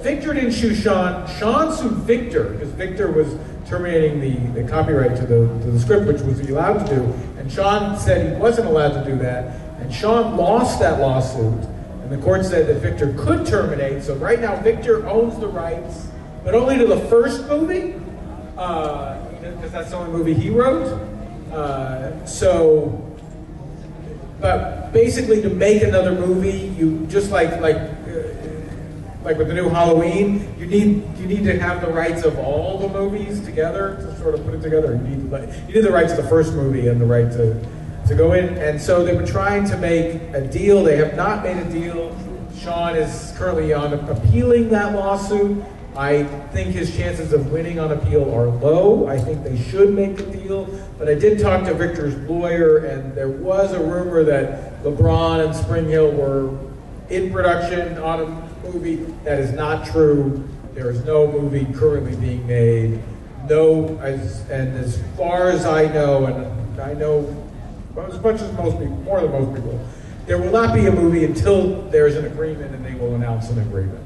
Speaker 4: Victor didn't sue Sean. Sean sued Victor because Victor was terminating the copyright to the script, which was he allowed to do. And Sean said he wasn't allowed to do that. And Sean lost that lawsuit. And the court said that Victor could terminate. So right now, Victor owns the rights, but only to the first movie, because that's the only movie he wrote. But basically, to make another movie, you just like with the new Halloween, you need to have the rights of all the movies together to sort of put it together. You need the rights of the first movie and the right to go in. And so they were trying to make a deal. They have not made a deal. Sean is currently on appealing that lawsuit. I think his chances of winning on appeal are low. I think they should make a deal. But I did talk to Victor's lawyer, and there was a rumor that LeBron and Spring Hill were in production on a movie. That is not true. There is no movie currently being made. And as far as I know, and I know as much as most people, more than most people, there will not be a movie until there's an agreement and they will announce an agreement.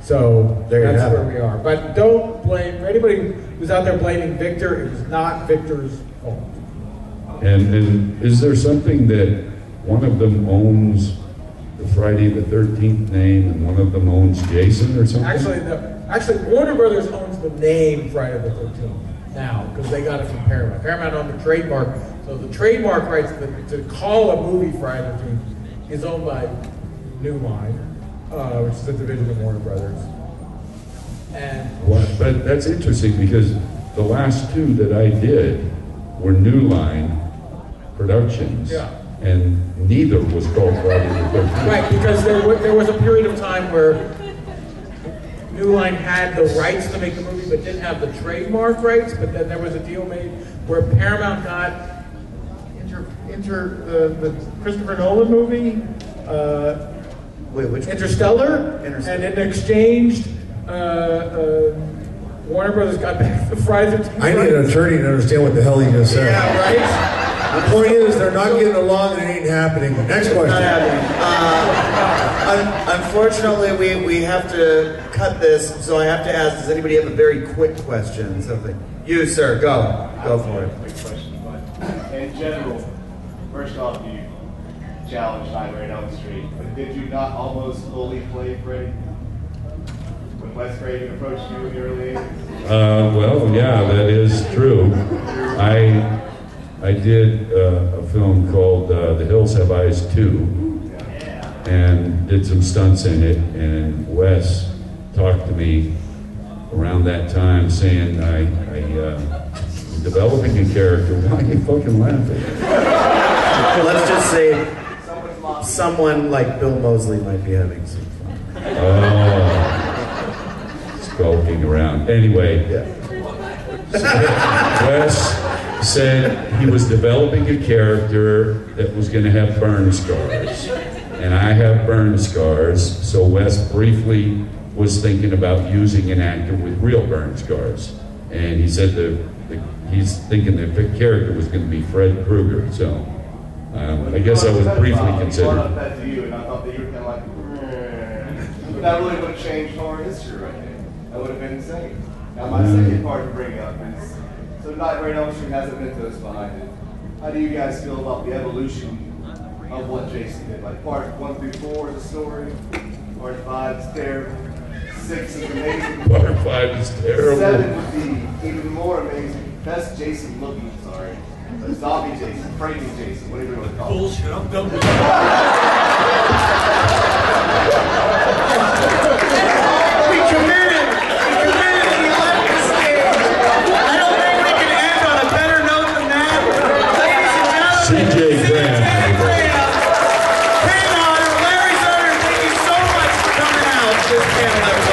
Speaker 4: So that's where we are. But don't blame, for anybody who's out there blaming Victor, it was not Victor's fault.
Speaker 2: And is there something that one of them owns the Friday the 13th name and one of them owns Jason or something?
Speaker 4: Actually, Warner Brothers owns the name Friday the 13th now because they got it from Paramount. Paramount owned the trademark. So the trademark rights to call a movie Friday the 13th is owned by New Line, which is a division of Warner Brothers.
Speaker 2: But that's interesting because the last two that I did were New Line Productions.
Speaker 4: Yeah.
Speaker 2: And neither was called Friday the 13th.
Speaker 4: Right, because there was a period of time where New Line had the rights to make the movie but didn't have the trademark rights, but then there was a deal made where Paramount got the Christopher Nolan movie,
Speaker 1: Wait, which
Speaker 4: Interstellar,
Speaker 1: Interstellar.
Speaker 4: and in exchange, Warner Brothers got back the Friday the 13th.
Speaker 3: I need an attorney to understand what the hell he just said.
Speaker 1: Yeah, right?
Speaker 3: The point is, they're not getting along and it ain't happening. Next question.
Speaker 1: Unfortunately, we have to cut this, so I have to ask, does anybody have a very quick question? Something. You, sir, go. Go for it.
Speaker 6: Quick question, but in general, first off, you challenged Nightmare on Elm Street, but did you not almost fully play Freddy? When Wes Craven approached you in the early 80s?
Speaker 2: Well, yeah, that is true. I did a film called The Hills Have Eyes 2, and did some stunts in it, and Wes talked to me around that time saying I developing a character. Why are you fucking laughing?
Speaker 1: Let's just say someone like Bill Moseley might be having some fun.
Speaker 2: Oh, skulking around. Anyway, Wes said he was developing a character that was going to have burn scars. And I have burn scars, so Wes briefly was thinking about using an actor with real burn scars. And he said he's thinking the character was going to be Fred Krueger, so I guess I was briefly
Speaker 6: I brought
Speaker 2: considered.
Speaker 6: up that to you, and I thought that you were kind of like, but that really would have changed horror history right there. That would have been insane. Now, my second part to bring up is, so Nightmare on Elm Street has a mythos behind it. How do you guys feel about the evolution of what Jason did? Like part 1 through 4 is a story, part 5 is terrible, 6 is amazing,
Speaker 2: Part 5 is terrible.
Speaker 6: 7 would be even more amazing. Best Jason looking, sorry. Zombie Jason, Frankie Jason, whatever you want to call it.
Speaker 4: Bullshit, I'm done with
Speaker 1: We committed, we left the stage. I don't think we can end on a better note than that. Ladies and gentlemen,
Speaker 2: CJ Graham.
Speaker 1: Kane Hodder, Larry Sutter, thank you so much for coming out to this panel episode.